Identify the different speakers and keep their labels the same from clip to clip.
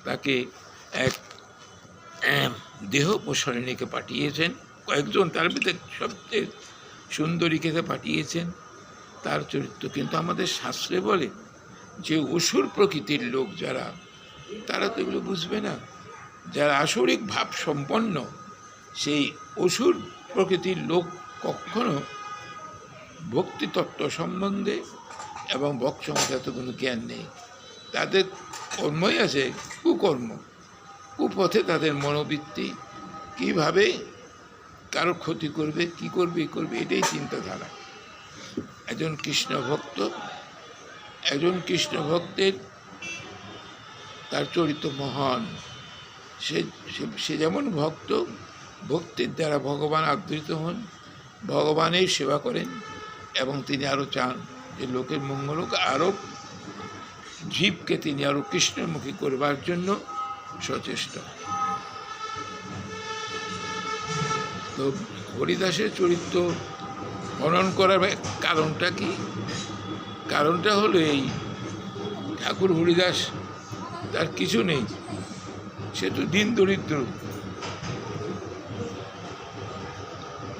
Speaker 1: তাকে এক দেহ প্রসারিণীকে পাঠিয়েছেন, কয়েকজন তার ভিতরে সবচেয়ে সুন্দরীকে পাঠিয়েছেন তার চরিত্র। কিন্তু আমাদের শাস্ত্রে বলে যে অসুর প্রকৃতির লোক যারা, তারা তো এগুলো বুঝবে না। যারা আসরিক ভাব সম্পন্ন, সেই অসুর প্রকৃতির লোক কখনো ভক্তিতত্ত্ব সম্বন্ধে এবং ভক্ত সম্বন্ধে এত কোনো জ্ঞান নেই। তাদের কর্মই আছে কুকর্ম, কুপথে তাদের মনোবৃত্তি, কীভাবে কারো ক্ষতি করবে, কি করবে এটাই চিন্তাধারা। একজন কৃষ্ণ ভক্তের তার চরিত্র মহান। সে যেমন ভক্ত, ভক্তির দ্বারা ভগবান আদৃত হন, ভগবানের সেবা করেন, এবং তিনি আরও চান যে লোকের মঙ্গল হোক, আরও জীবকে তিনি আরও কৃষ্ণমুখী করবার জন্য সচেষ্ট। তো হরিদাসের চরিত্র বর্ণন করার কারণটা কি? কারণটা হলো এই, ঠাকুর হরিদাস তার কিছু নেই, সে তো দিন দরিদ্র।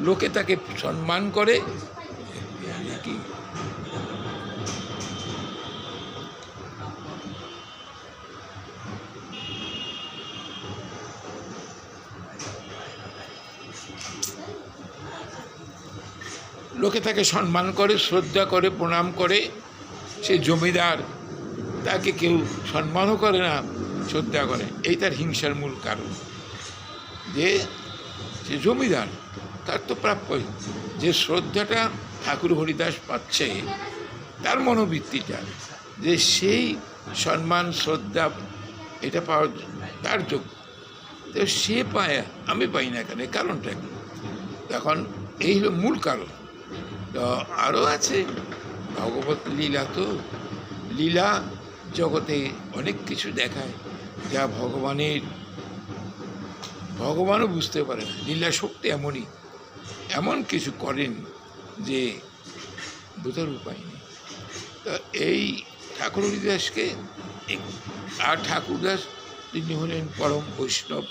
Speaker 1: লোকে তাকে সম্মান করে, কি লোকে তাকে সম্মান করে, শ্রদ্ধা করে, প্রণাম করে। সে জমিদার, তাকে কেউ সম্মানও করে না, শ্রদ্ধা করে। এই তার হিংসার মূল কারণ, যে সে জমিদার, তার তো প্রাপ্যই। যে শ্রদ্ধাটা ঠাকুর হরিদাস পাচ্ছে, তার মনোবৃত্তিটা যে সেই সম্মান শ্রদ্ধা এটা পাওয়ার তার যোগ্য, তো সে পায়, আমি পাই না কেন? কারণটা কি? তখন এই হলো মূল কারণ। তো আরও আছে ভগবত লীলা। তো লীলা জগতে অনেক কিছু দেখায় যা ভগবানও বুঝতে পারে না। লীলা শক্তি এমন কিছু করেন যে বোঝার উপায় নেই। তো এই ঠাকুর হরিদাসকে, আর ঠাকুরদাস তিনি হলেন পরম বৈষ্ণব,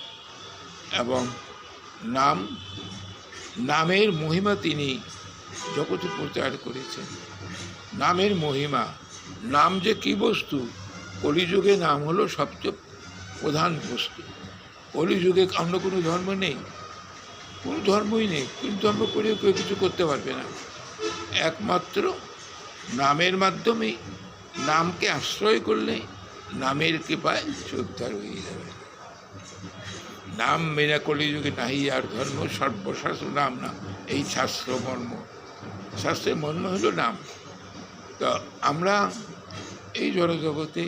Speaker 1: এবং নামের মহিমা তিনি জগতে প্রচার করেছেন। নামের মহিমা, নাম যে কী বস্তু, কলিযুগে নাম হলো সবচেয়ে প্রধান বস্তু। কলিযুগে অন্য কোনো ধর্ম নেই, কোনো ধর্মই নেই। কোন ধর্ম করেও কেউ কিছু করতে পারবে না। একমাত্র নামের মাধ্যমেই, নামকে আশ্রয় করলে নামের কৃপায় উদ্ধার হয়ে যাবে। নাম মেনা কলিযুগে নাহি আর ধর্ম, সর্বশাস্ত্র নাম না, এই শাস্ত্র মর্ম। শাস্ত্রের মর্ম হলো নাম। তো আমরা এই জড়জগতে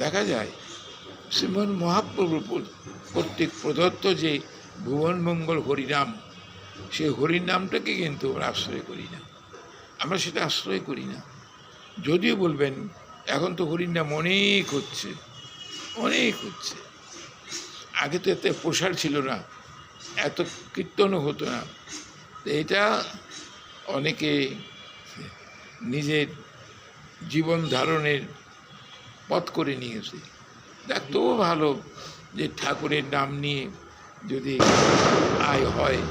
Speaker 1: দেখা যায় শ্রীমন মহাপ্রভু কর্তৃক প্রদত্ত যে ভুবন মঙ্গল হরিনাম, সেই হরির নামটাকে কিন্তু আমরা আশ্রয় করি না। আমরা সেটা আশ্রয় করি না। যদিও বলবেন এখন তো হরির নাম অনেক হচ্ছে। আগে তো এত প্রসার ছিল না, এত কীর্তনও হতো না। এটা অনেকে নিজের জীবন ধারণের পথ করে নিয়েছে। দেখ, তবু ভালো যে ঠাকুরের নাম নিয়ে যদি আয় হয়,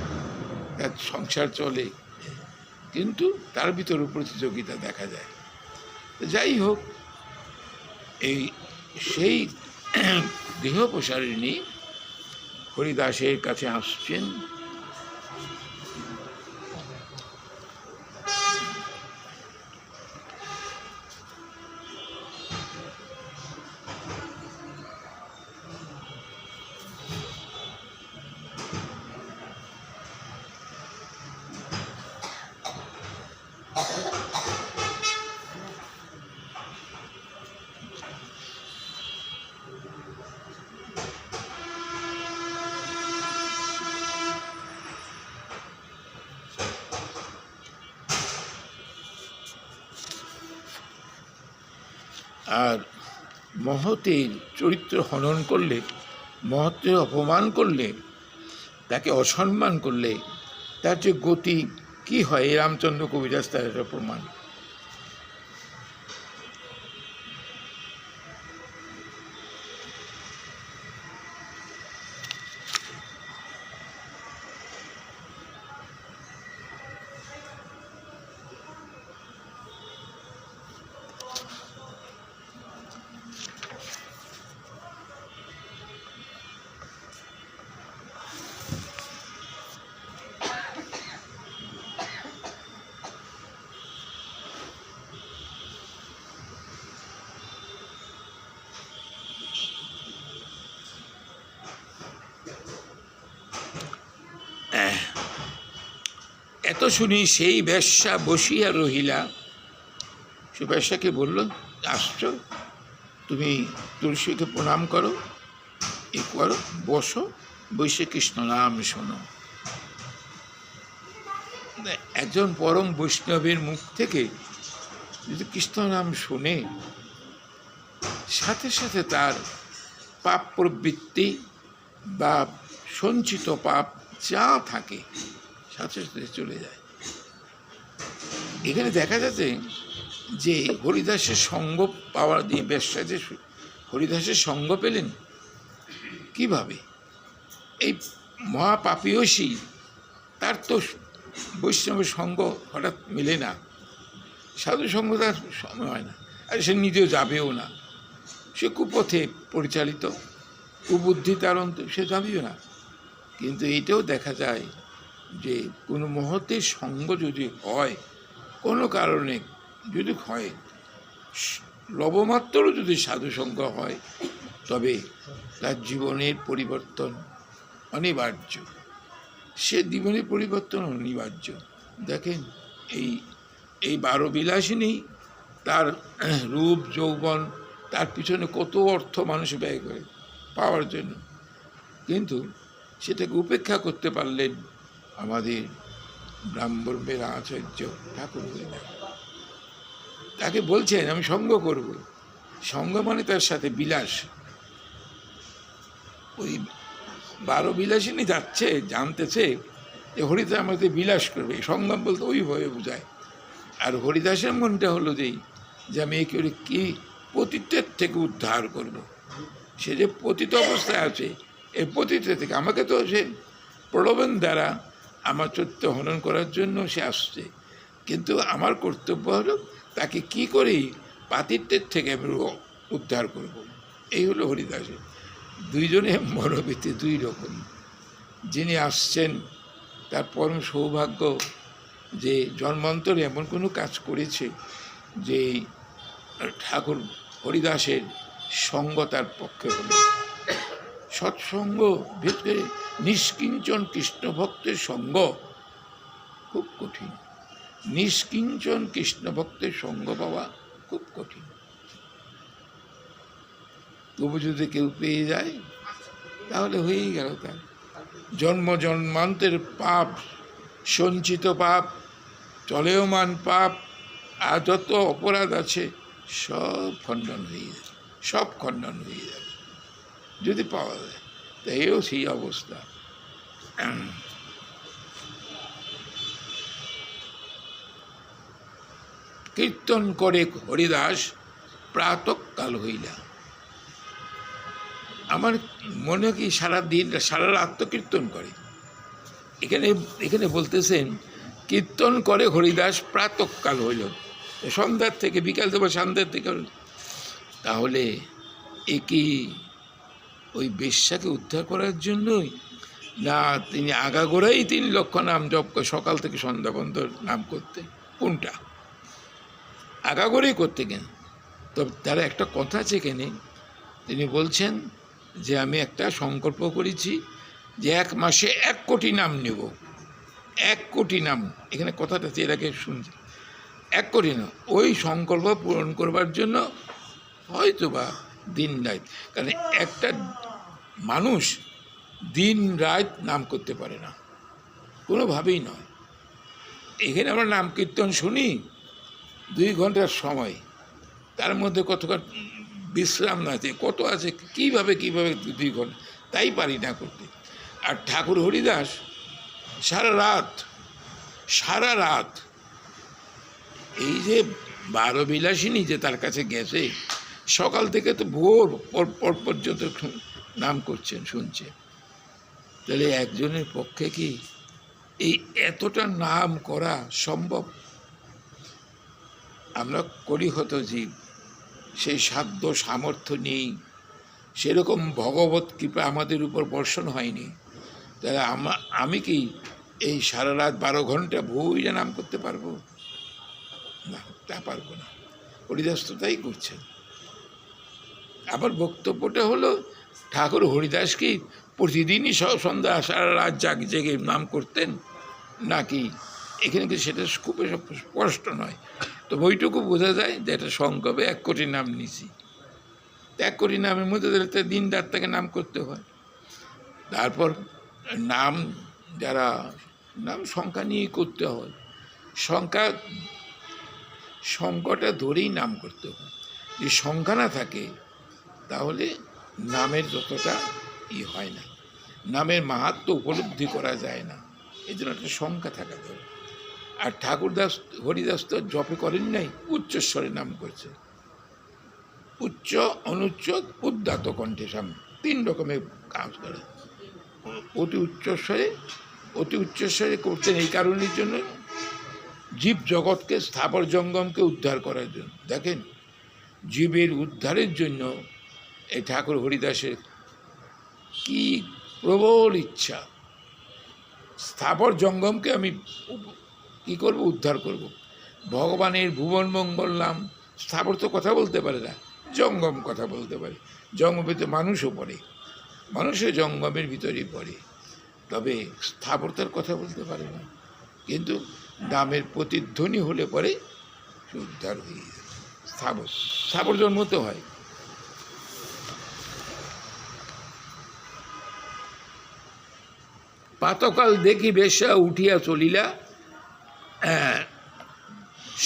Speaker 1: তার সংসার চলে, কিন্তু তার ভিতরে প্রতিযোগিতা দেখা যায়। যাই হোক, সেই দেহ প্রসারিণী হরিদাসের কাছে আসছেন। আর মহতের চরিত্র হনন করলে, মহতের অপমান করলে, তাকে অসম্মান করলে তার যে গতি কি হয়, এই রামচন্দ্র কবিরাজ তার একটা প্রমাণ। শুনি সেই বেশ্যা বসিয়া রহিলা। সে বেশ্যাকে বলল, আসছো, তুমি তুলসীকে প্রণাম করো, এ করো, বসো, বসে কৃষ্ণ নাম শোনো। একজন পরম বৈষ্ণবের মুখ থেকে যদি কৃষ্ণ নাম শুনে, সাথে সাথে তার পাপ প্রবৃত্তি বা সঞ্চিত পাপ যা থাকে সাথে সাথে চলে যায়। এখানে দেখা যাচ্ছে যে হরিদাসের সঙ্গ পাওয়ার দিয়ে বেশ্যা যে হরিদাসের সঙ্গ পেলেন কিভাবে? এই মহাপাপীয়সী, তার তো বৈষ্ণবের সঙ্গ হঠাৎ মেলে না, সাধু সঙ্গ তার সময় হয় না, আর সে নিজেও যাবেও না, সে কুপথে পরিচালিত, কুবুদ্ধি তার অন্তর, সে যাবেও না। কিন্তু এইটাও দেখা যায় যে কোনো মহতের সঙ্গ যদি হয়, কোনো কারণে যদি হয়, লবমাত্রও যদি সাধুসঙ্গ হয়, তবে তার জীবনের পরিবর্তন অনিবার্য, সে জীবনের পরিবর্তন অনিবার্য। দেখেন এই 12 বিলাসিনী, তার রূপ যৌবন, তার পিছনে কত অর্থ মানুষ ব্যয় করে পাওয়ার জন্য, কিন্তু সেটাকে উপেক্ষা করতে পারলেন আমাদের ব্রাহ্মণের আচার্য ঠাকুর। তাকে বলছেন আমি সঙ্গ করব, সঙ্গ মানে তার সাথে বিলাস। ওই 12 বিলাসিনী যাচ্ছে, জানতেছে যে হরিদাস আমাদের বিলাস করবে, সঙ্গম বলতে ওইভাবে বোঝায়। আর হরিদাসের মনটা হলো যে আমি একে কি পতিত্বের থেকে উদ্ধার করব। সে যে পতিত অবস্থায় আছে, এই পতিত্ব থেকে আমাকে তো সে প্রলোভন দ্বারা আমার চরিত্র হনন করার জন্য সে আসছে, কিন্তু আমার কর্তব্য হলো তাকে কি করি পাতিত্বের থেকে আমি উদ্ধার করব। এই হলো হরিদাসের। দুইজনে মনোবৃত্তি দুই রকম। যিনি আসছেন তার পরম সৌভাগ্য যে জন্মান্তরে এমন কোনো কাজ করেছে যে ঠাকুর হরিদাসের সঙ্গ তার পক্ষে হল। সৎসঙ্গ ভেতরে নিষ্কিঞ্চন কৃষ্ণ ভক্তের সঙ্গ খুব কঠিন, নিষ্কিঞ্চন কৃষ্ণ ভক্তের সঙ্গ পাওয়া খুব কঠিন। তবু যদি কেউ পেয়ে যায় তাহলে হয়েই গেল তার জন্ম জন্মান্তের পাপ, সঞ্চিত পাপ, চলেয়মান পাপ, আর যত অপরাধ আছে সব খণ্ডন হয়ে যাবে, সব খণ্ডন হয়ে যাবে যদি পাওয়া যায়। তো এও সেই অবস্থা। কীর্তন করে হরিদাস প্রাতঃকাল হইলা। আমার মনে কি সারা দিন সারা রাত তো কীর্তন করে। এখানে বলতেছেন কীর্তন করে হরিদাস প্রাতঃকাল হইল, সন্ধ্যার থেকে বিকাল দেবো, সন্ধ্যার থেকে। তাহলে এ কি ওই বেশ্যাকে উদ্ধার করার জন্যই, না তিনি আগাগোড়াই 3 লক্ষ নাম জপ সকাল থেকে সন্ধ্যা পর্যন্ত নাম করতে? কোনটা? আগাগোড়াই করতে কেন? তবে তার একটা কথা আছে এখানে, তিনি বলছেন যে আমি একটা সংকল্প করেছি যে 1 মাসে 1 কোটি নাম নেব। 1 কোটি নাম, এখানে কথাটা এর আগে শুনছি, 1 কোটি নাম। ওই সংকল্প পূরণ করবার জন্য হয়তো বা দিন রাত, কারণ একটা মানুষ দিন রাত নাম করতে পারে না, কোনোভাবেই নয়। এখানে আমরা নাম কীর্তন শুনি 2 ঘন্টার সময়, তার মধ্যে কতক্ষণ বিশ্রাম না আছে, কত আছে, কীভাবে 2 ঘন্টা, তাই পারি না করতে। আর ঠাকুর হরিদাস সারা রাত এই যে 12 বিলাসিনী যে তার কাছে গেছে, সকাল থেকে তো ভোর পর পর্যন্ত নাম করছেন, শুনছেন। তাহলে একজনের পক্ষে কি এই এতটা নাম করা সম্ভব? আমরা করি হতো জীব, সেই সাধ্য সামর্থ্য নেই, সেরকম ভগবত কৃপা আমাদের উপর বর্ষণ হয়নি। তাহলে আমি কি এই সারা রাত 12 ঘন্টা ভুইয়া নাম করতে পারবো না? তা পারবো না। হরিদাস তো তাই করছেন। আবার বক্তব্যটা হলো ঠাকুর হরিদাস কি প্রতিদিনই সন্ধ্যা সারা রাত জেগে নাম করতেন, নাকি এখানে কিন্তু সেটা খুব স্পষ্ট নয়, তো বইটুকু বোঝা যায় যে এটা সংক্ষেপে 1 কোটি নাম নিছি। 1 কোটি নামের মধ্যে দিন রাত তাকে নাম করতে হয়। তারপর নাম যারা নাম সংখ্যা নিয়েই করতে হয়, সংখ্যাটা ধরেই নাম করতে হয়। যদি সংখ্যা না থাকে তাহলে নামের যতটা হয় না, নামের মাহাত্ম্য উপলব্ধি করা যায় না। এই জন্য একটা সংখ্যা থাকা দরকার। আর ঠাকুরদাস হরিদাস তো জপে করেন নাই, উচ্চস্বরে নাম করছে। উচ্চ, অনুচ্চ, উদ্দাত কণ্ঠে 3 রকমের কাজ করে। অতি উচ্চস্বরে করতেন এই কারণের জন্য, জীব জগৎকে, স্থাবর জঙ্গমকে উদ্ধার করার জন্য। দেখেন, জীবের উদ্ধারের জন্য এই ঠাকুর হরিদাসের কি প্রবল ইচ্ছা। স্থাবর জঙ্গমকে আমি কি করব, উদ্ধার করব। ভগবানের ভুবন মঙ্গল নাম, স্থাবর তো কথা বলতে পারে না, জঙ্গম কথা বলতে পারে। জঙ্গমে তো মানুষও পড়ে, মানুষের জঙ্গমের ভিতরেই পড়ে, তবে স্থাবরতার কথা বলতে পারে না। কিন্তু নামের প্রতিধ্বনি হলে পরে সে উদ্ধার হয়ে যায়। স্থাবর জন্মতে হয়। প্রাতকাল দেখি বেশ্যা উঠিয়া চলিলা,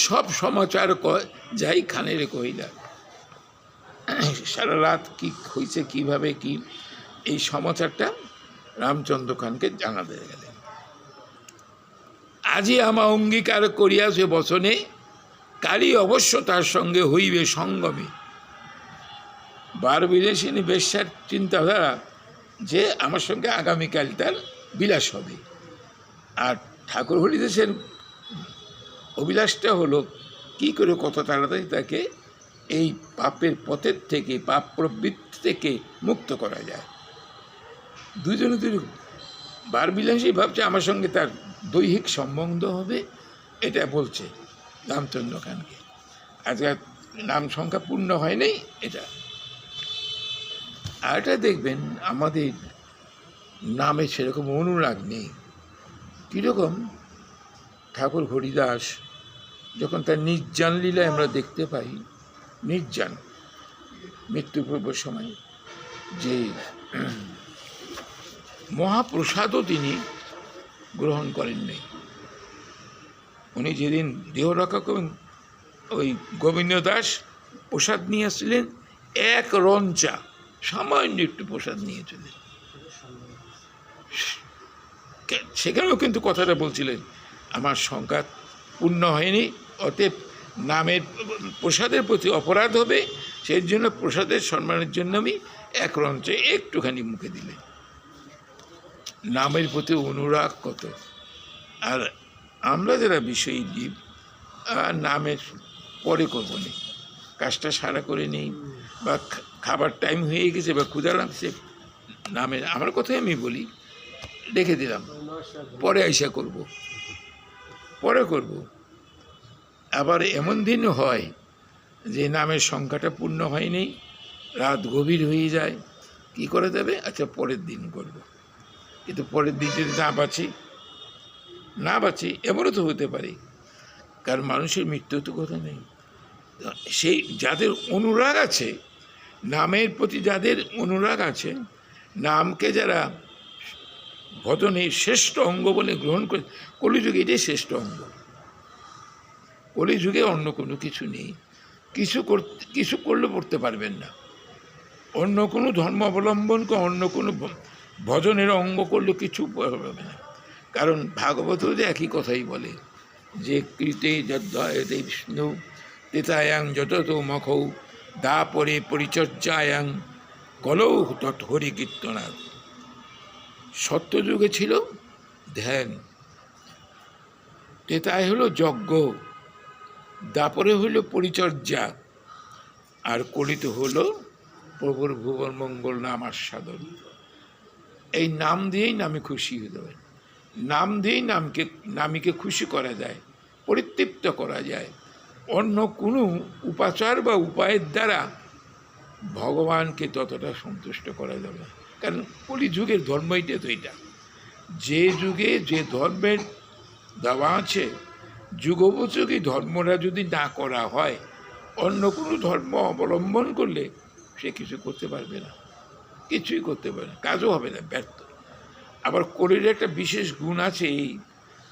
Speaker 1: সব সমাচার যাই খানের কহিলা। সারা রাত কি হয়েছে, কিভাবে কি, এই সমাচারটা রামচন্দ্র খানকে জানাতে গেলেন। আজি আমা অঙ্গীকার করিয়াছে বচনে, কালই অবশ্য তার সঙ্গে হইবে সঙ্গমে। বার বিলাসিনী বেশ্যার চিন্তাধারা যে আমার সঙ্গে আগামীকাল তার বিলাস হবে। আর ঠাকুর হরিদাসের অভিলাষটা হলো কি করে কত তাড়াতাড়ি তাকে এই পাপের পথের থেকে, পাপ প্রবৃত্তি থেকে মুক্ত করা যায়। দুজনে বার বিলাসী ভাবছে আমার সঙ্গে তার দৈহিক সম্বন্ধ হবে, এটা বলছে রামচন্দ্র খানকে। আজকে নাম সংখ্যা পূর্ণ হয় নাই এটা। আর এটা দেখবেন আমাদের নামে সেরকম অনুরাগ নেই। কীরকম ঠাকুর হরিদাস যখন তার নির্জান লীলায় আমরা দেখতে পাই, নির্জান মৃত্যুপূর্ব সময় যে মহাপ্রসাদও তিনি গ্রহণ করেন নাই। উনি যেদিন দেহ রক্ষা করেন, ওই গোবিন্দ দাস প্রসাদ নিয়ে আসছিলেন, 1 রঞ্চা সামান্য একটু প্রসাদ নিয়েছিলেন। সেখানেও কিন্তু কথাটা বলছিলেন, আমার সংখ্যা পূর্ণ হয়নি, অতএব নামের প্রসাদের প্রতি অপরাধ হবে, সেই জন্য প্রসাদের সম্মানের জন্য আমি 1 রঞ্চে একটুখানি মুখে দিলেন। নামের প্রতি অনুরাগ কত! আর আমরা যারা বিষয়ী জীব, নামের পরে করবো না, কাজটা সারা করে নেই, বা খাবার টাইম হয়ে গেছে বা ক্ষুধা লাগছে, নামের আমার কথাই আমি বলি, রেখে দিলাম, পরে আইসা করব, পরে করব। আবার এমন দিনও হয় যে নামের সংখ্যাটা পূর্ণ হয়নি, রাত গভীর হয়ে যায়, কি করে দেবে, আচ্ছা পরের দিন করব। কিন্তু পরের দিন যদি না বাঁচি এমনও তো হতে পারে, কারণ মানুষের মৃত্যু তো কথা নেই। সেই যাদের অনুরাগ আছে, নামের প্রতি যাদের অনুরাগ আছে, নামকে যারা ভজনের শ্রেষ্ঠ অঙ্গ বলে গ্রহণ করে, কলিযুগে এটাই শ্রেষ্ঠ অঙ্গ। কলিযুগে অন্য কোনো কিছু নেই, কিছু করলে পড়তে পারবেন না। অন্য কোনো ধর্ম অবলম্বনকে, অন্য কোনো ভজনের অঙ্গ করলে কিছু পাবে না। কারণ ভাগবত যে একই কথাই বলে যে কৃতে যদ্বয়তে বিষ্ণু তেতায়াং যত মখৌ দা পরে পরিচর্যায়াং কলৌ তৎ হরি কীর্তনাথ। সত্যযুগে ছিল ধ্যান, তেতায় হলো যজ্ঞ, দাপরে হইল পরিচর্যা, আর কলিতে হলো প্রভুর ভুবন মঙ্গল নাম আস্বাদন। এই নাম দিয়েই নামে খুশি হতে হবে, নাম দিয়েই নামীকে খুশি করা যায়, পরিতৃপ্ত করা যায়। অন্য কোনো উপাচার বা উপায়ের দ্বারা ভগবানকে ততটা সন্তুষ্ট করা যাবে না। কারণ কলিযুগের ধর্মইটা তো এটা, যে যুগে যে ধর্মের দেওয়া আছে, যুগোপযোগী ধর্মরা যদি না করা হয়, অন্য কোনো ধর্ম অবলম্বন করলে সে কিছু করতে পারবে না, কিছুই করতে পারবে না, কাজও হবে না, ব্যর্থ। আবার কলির একটা বিশেষ গুণ আছে, এই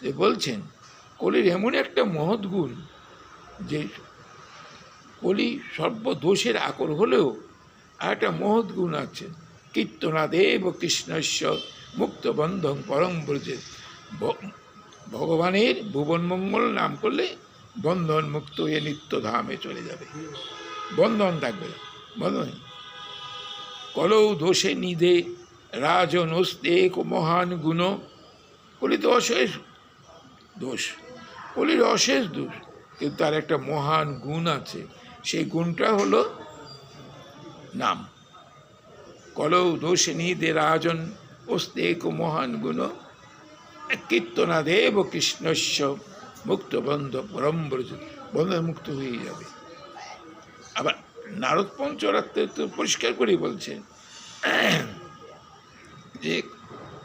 Speaker 1: যে বলছেন কলির এমন একটা মহৎ গুণ যে কলি সর্বদোষের আকর হলেও আর একটা মহৎ গুণ আছে, কীর্তনাদেব কৃষ্ণশ্বর মুক্ত বন্ধন পরম ব্রজে। ভগবানের ভুবন মঙ্গল নাম করলে বন্ধন মুক্ত হয়ে নিত্য ধামে চলে যাবে, বন্ধন থাকবে না, বন্ধন। কলৌ দোষে নিধে রাজন অস্তে মহান গুণ। কলি তো অশেষ দোষ, কলির অশেষ দোষ, কিন্তু তার একটা মহান গুণ আছে, সেই গুণটা হলো নাম। কলৌ দোষে নিধে রাজন অস্তে মহান গুণ, কীর্তনাদেব কৃষ্ণস্য মুক্ত বন্ধ পরম ব্রজ, বন্ধ মুক্ত হয়ে যাবে। আবার নারদ পঞ্চরাত্রে তো পরিষ্কার করে বলছে যে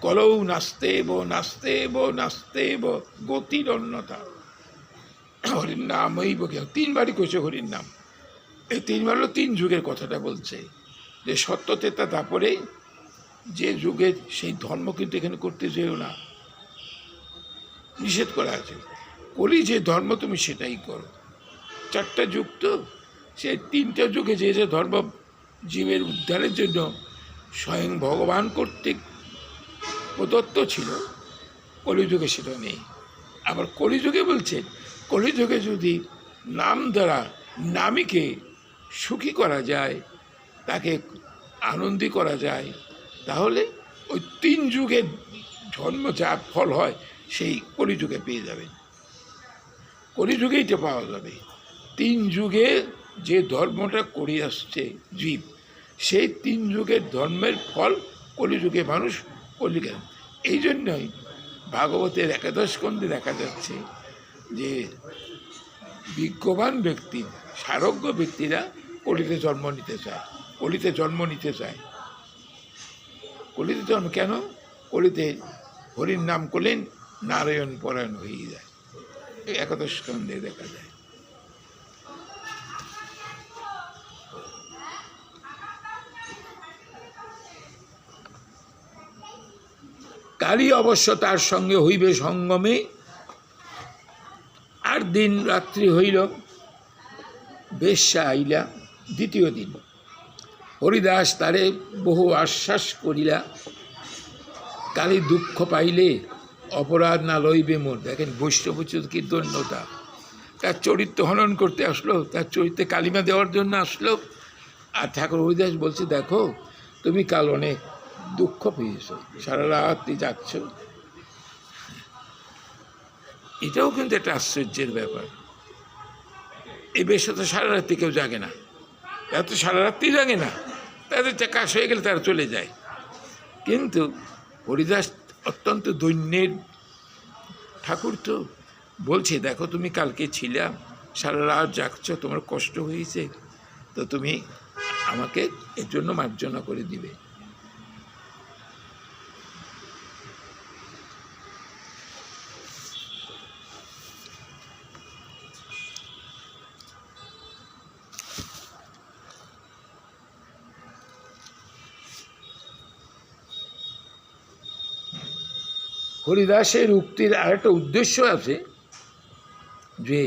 Speaker 1: কলৌ নাস্তেব নাস্তেব নাস্তেব গতির অন্যতা, হরির নামই বকে, তিনবারই কইছে হরির নাম। এই তিনবার হলো তিন যুগের কথাটা বলছে, যে সত্যতেতা তারপরে যে যুগের সেই ধর্ম কিন্তু এখানে করতে যেও না, নিষেধ করা আছে। কলি যে ধর্ম তুমি সেটাই করো। চারটা যুগ তো, সেই তিনটা যুগে যে যে ধর্ম জীবের উদ্ধারের জন্য স্বয়ং ভগবান কর্তৃক প্রদত্ত ছিল, কলিযুগে সেটা নেই। আবার কলিযুগে বলছে, কলিযুগে যদি নাম দ্বারা নামীকে সুখী করা যায়, তাকে আনন্দী করা যায়, তাহলে ওই তিন যুগের জন্ম যা ফল হয় সেই কলিযুগে পেয়ে যাবেন, কলিযুগেই এটা পাওয়া যাবে। তিন যুগে যে ধর্মটা করে আসছে জীব, সেই তিন যুগের ধর্মের ফল কলিযুগে মানুষ কলিযুগে। এই জন্যই ভাগবতের একাদশ স্কন্ধে দেখা যাচ্ছে যে বিজ্ঞবান ব্যক্তি, সারজ্ঞ ব্যক্তিরা কলিতে জন্ম নিতে চায়, কলিতে জন্ম নিতে চায়। কলিতে জন্ম কেন? কলিতে হরির নাম করলেন নারায়ণ পরায়ণ হয়ে যায়, একাদশ স্কন্ধে দেখা যায়। কালী অবশ্য তার সঙ্গে হইবে সঙ্গমে, আর দিন রাত্রি হইল, বেশ্যা আইলা দ্বিতীয় দিন। হরিদাস তারে বহু আশ্বাস করিলা, কালী দুঃখ পাইলে অপরাধ না লইবে মোর। দেখেন বৈষ্ণবচুত কি দণ্ডতা, তার চরিত্র হনন করতে আসলো, তার চরিত্রে কালিমা দেওয়ার জন্য আসলো। আর ঠাকুর হরিদাস বলছে, দেখো তুমি কাল অনেক দুঃখ পেয়েছ, সারা রাত্রি যাচ্ছ। এটাও কিন্তু একটা আশ্চর্যের ব্যাপার। এই বেশে তো সারা রাত্রি কেউ জাগে না, তারা তো সারা রাত্রি জাগে না, তাদের কাজ হয়ে গেলে তারা চলে যায়। কিন্তু হরিদাস অত্যন্ত দৈন্যের ঠাকুর, তো বলছে দেখো তুমি কালকে ছিলাম, সারা রাত জাগছ, তোমার কষ্ট হয়েছে, তো তুমি আমাকে এর জন্য মার্জনা করে দিবে। হরিদাসের উক্তির আরেকটা উদ্দেশ্য আছে, যে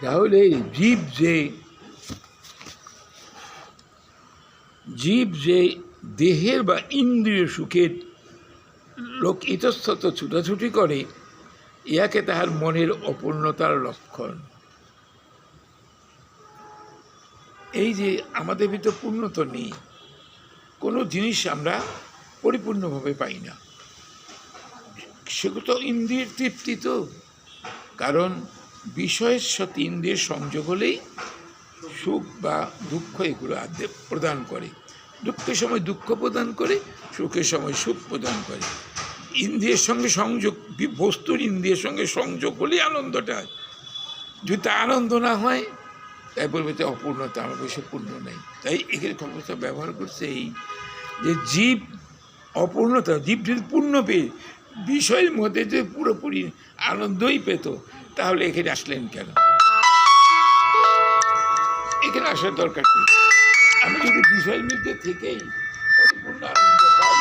Speaker 1: তাহলে জীব যে দেহের বা ইন্দ্রিয় সুখের লোক ইতস্তত ছুটাছুটি করে, ইহাকে তাহার মনের অপূর্ণতার লক্ষণ। এই যে আমাদের ভিতর পূর্ণতা নেই, কোনো জিনিস আমরা পরিপূর্ণভাবে পাই না, সেগুলো তো ইন্দ্রিয়ের তৃপ্তি। তো কারণ বিষয়ের সাথে ইন্দ্রিয়ের সংযোগ হলেই সুখ বা দুঃখ এগুলো প্রদান করে। দুঃখের সময় দুঃখ প্রদান করে, সুখের সময় সুখ প্রদান করে। ইন্দ্রিয়ের সঙ্গে সংযোগ, বস্তুর ইন্দ্রিয়ের সঙ্গে সংযোগ হলেই আনন্দটা হয়। যদি তা আনন্দ না হয়, তাই বলবে যে অপূর্ণতা, আমার বেশি পূর্ণ নেই। তাই এখানে ক্ষমতা ব্যবহার করছে এই যে জীব অপূর্ণতা, জীব যদি পূর্ণ পেয়ে বিষয়ের মধ্যে যে পুরোপুরি আনন্দই পেত, তাহলে এখানে আসলেন কেন? এখানে আসার দরকার নেই। আমি যদি বিষয়ের মধ্যে থেকেই পরিপূর্ণ আনন্দ পাই,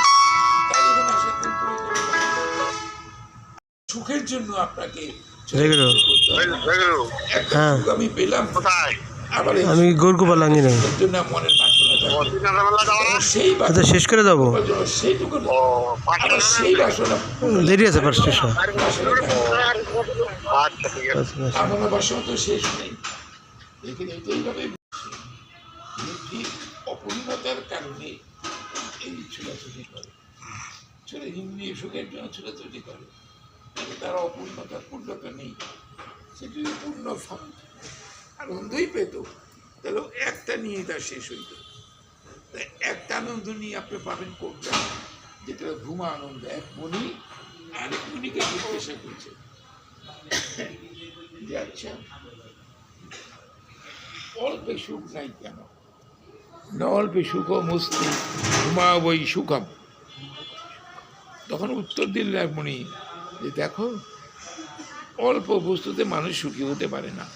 Speaker 1: তাহলে এখানে আসার কোনো প্রয়োজন নেই। সুখের জন্য আপনাকে আমি পেলাম,
Speaker 2: আমি গোরগোপাল লাঙ্গি নেই,
Speaker 1: জন্য মনের বাসনা সেই
Speaker 2: আচ্ছা শেষ করে দেবো,
Speaker 1: সেইটুকু আবার সেই বাসনা
Speaker 2: দেরি আছে ফার্স্ট
Speaker 1: কামনা বাসনা তো শেষ নেই। এখানে এইভাবে ঠিক অপূর্ণতার কারণে এই ছোটাছুটি করে, ছেলে ইন্দ্রিয় সুখের জন্য ছোটাছুটি করে, তার অপূর্ণতার পূর্ণতা নেই। সে যদি পূর্ণ আনন্দই পেত, তাহলে একটা নিয়ে তার শেষ হইত। তাই একটা আনন্দ নিয়ে আপনি পাবেন কোনটা? যেটা ঘুমা আনন্দ। এক মনি আরেক মনিকে জিজ্ঞাসা করছে যে আচ্ছা অল্পে সুখ নাই কেন? ন অল্পে সুখ মস্তি ঘুমা বই সুখম। তখন উত্তর দিল এক মনি যে দেখো, অল্প বস্তুতে মানুষ সুখী হতে পারে না।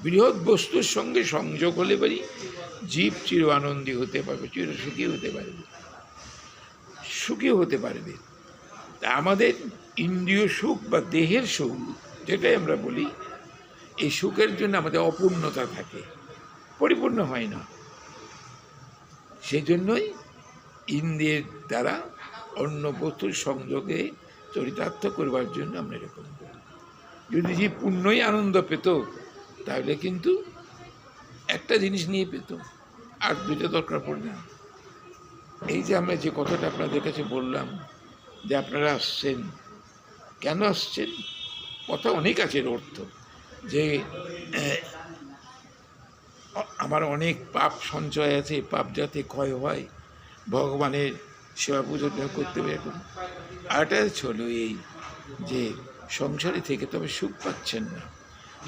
Speaker 1: বৃহৎ বস্তুর সঙ্গে সংযোগ হলে পারি জীব চির আনন্দী হতে পারবে, চির সুখী হতে পারবে, সুখী হতে পারবে। তা আমাদের ইন্দ্রিয় সুখ বা দেহের সুখ যেটাই আমরা বলি, এই সুখের জন্য আমাদের অপূর্ণতা থাকে, পরিপূর্ণ হয় না। সেই জন্যই ইন্দ্রিয়ের দ্বারা অন্য বস্তুর সংযোগে চরিতার্থ করবার জন্য আমরা এরকম করি। যদি যে পূর্ণই আনন্দ পেত, তাহলে কিন্তু একটা জিনিস নিয়ে পেত, আর দুইটা দরকার পড়বে না। এই যে আমরা যে কথাটা আপনাদের কাছে বললাম যে আপনারা আসছেন, কেন আসছেন? কথা অনেক আছে এর অর্থ, যে আমার অনেক পাপ সঞ্চয় আছে, পাপ যাতে ক্ষয় হয়, ভগবানের সেবা পুজো করতে পারে। আরেকটা হলো এই যে সংসারে থেকে তবে সুখ পাচ্ছেন না,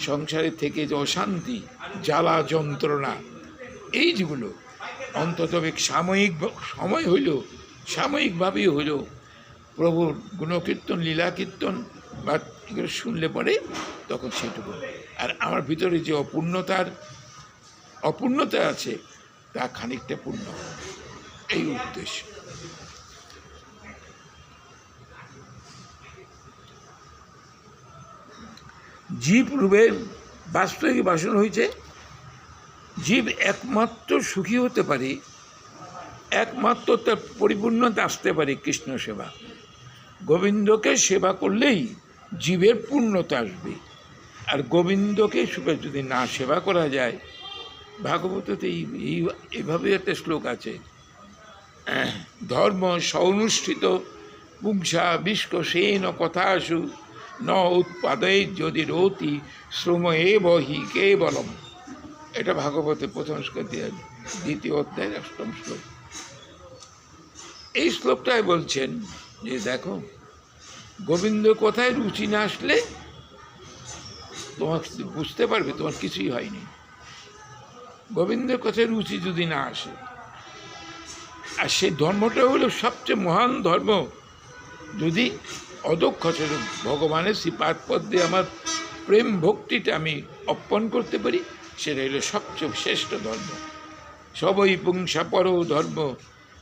Speaker 1: সংসারে থেকে যে অশান্তি, জ্বালা যন্ত্রণা, এই যেগুলো অন্তত সাময়িক সময় হইল, সাময়িকভাবেই হইল প্রভুর গুণকীর্তন, লীলা কীর্তন বা এগুলো শুনলে পরে তখন সেটুকু। আর আমার ভিতরে যে অপূর্ণতা আছে, তা খানিকটা পূর্ণ, এই উদ্দেশ্য। জীব রূপের বাস্তবিক বাসন হয়েছে, জীব একমাত্র সুখী হতে পারে, একমাত্র তার পরিপূর্ণতা আসতে পারে কৃষ্ণ সেবা। গোবিন্দকে সেবা করলেই জীবের পূর্ণতা আসবে। আর গোবিন্দকে যদি না সেবা করা যায়, ভাগবততে এইভাবে একটা শ্লোক আছে, ধর্ম সনুষ্ঠিত পুংসা বিষ্কসেন কথাসু ন উৎপাদে যদি রতি শ্রম বহি কেবলম। এটা ভাগবতে প্রথম দ্বিতীয় অধ্যায়ের ৮ম শ্লোক। এই শ্লোকটায় বলছেন যে দেখো, গোবিন্দ কোথায় রুচি না আসলে তোমার বুঝতে পারবে তোমার কিছুই হয়নি। গোবিন্দের কথায় রুচি যদি না আসে, আর সেই ধর্মটা হলো সবচেয়ে মহান ধর্ম, যদি অদক্ষ ভগবানের শ্রীপাদ পদ্মে আমার প্রেম ভক্তিটা আমি অর্পণ করতে পারি, সেটা হলো সবচেয়ে শ্রেষ্ঠ ধর্ম। সবই পুংসা পর ধর্ম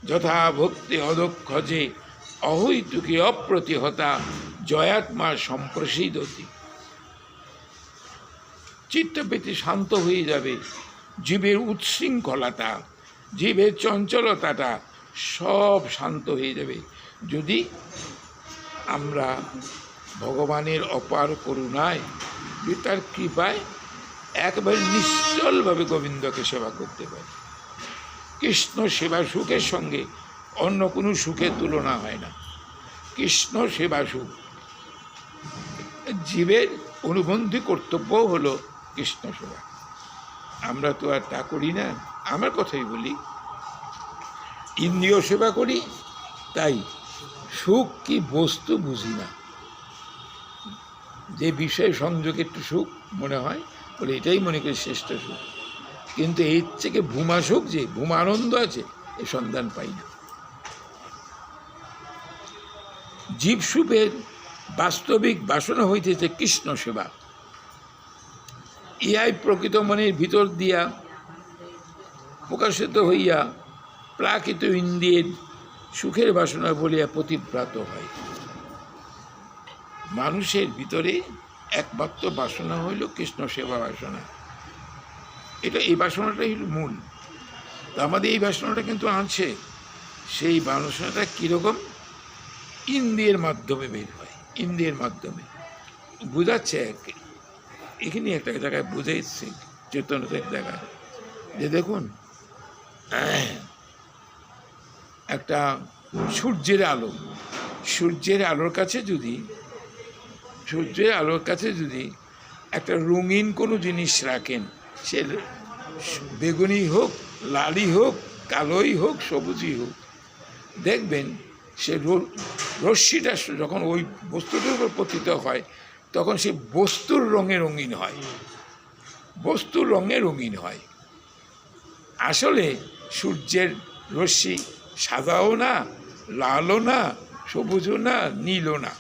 Speaker 1: যথা ভক্তি অদক্ষ যে অহৈতুকী অপ্রতিহতা জয়াত্মা সম্প্রসিদতি। চিত্তপ্রীতি শান্ত হয়ে যাবে, জীবের উচ্ছৃঙ্খলতা, জীবের চঞ্চলতাটা সব শান্ত হয়ে যাবে, যদি আমরা ভগবানের অপার করুণায়, যদি তার কৃপায় একবারে নিশ্চলভাবে গোবিন্দকে সেবা করতে পারি। কৃষ্ণ সেবা সুখের সঙ্গে অন্য কোনো সুখের তুলনা হয় না। কৃষ্ণ সেবা সুখ, জীবের অনুবন্ধী কর্তব্য হলো কৃষ্ণ সেবা। আমরা তো আর তা করি না। আমার কথাই বলি, ইন্দ্রিয় সেবা করি, তাই সুখ কি বস্তু বুঝি না। যে বিষয়ে সংযোগে একটু সুখ মনে হয়, বলে এটাই মনে করি শ্রেষ্ঠ সুখ। কিন্তু এর থেকে ভূমা সুখ, যে ভূমা আনন্দ আছে, এ সন্ধান পাই না। জীবসুপের বাস্তবিক বাসনা হইতেছে কৃষ্ণ সেবা। ইহাই প্রকৃত মনের ভিতর দিয়া প্রকাশিত হইয়া প্রাকৃত ইন্দ্রিয়ের সুখের বাসনা বলিয়া প্রতিভ্রাত হয়। মানুষের ভিতরে একমাত্র বাসনা হইল কৃষ্ণ সেবা বাসনা। এই বাসনাটাই হইল মূল। তো আমাদের এই বাসনাটা কিন্তু আছে। সেই বাসনাটা কীরকম? ইন্দ্রিয়ের মাধ্যমে বের হয়, ইন্দ্রিয়ের মাধ্যমে বোঝাচ্ছে। এখানে একটা জায়গায় বুঝাইছে চেতনতার জায়গায় যে দেখুন, একটা সূর্যের আলোর কাছে যদি একটা রঙিন কোনো জিনিস রাখেন, সে বেগুনি হোক, লালই হোক, কালোই হোক, সবুজই হোক, দেখবেন সে রশ্মিটা যখন ওই বস্তুটার উপর পতিত হয় তখন সে বস্তুর রঙে রঙিন হয়। আসলে সূর্যের রশ্মি সাদাও না, লালও না, সবুজও না, নীলও না,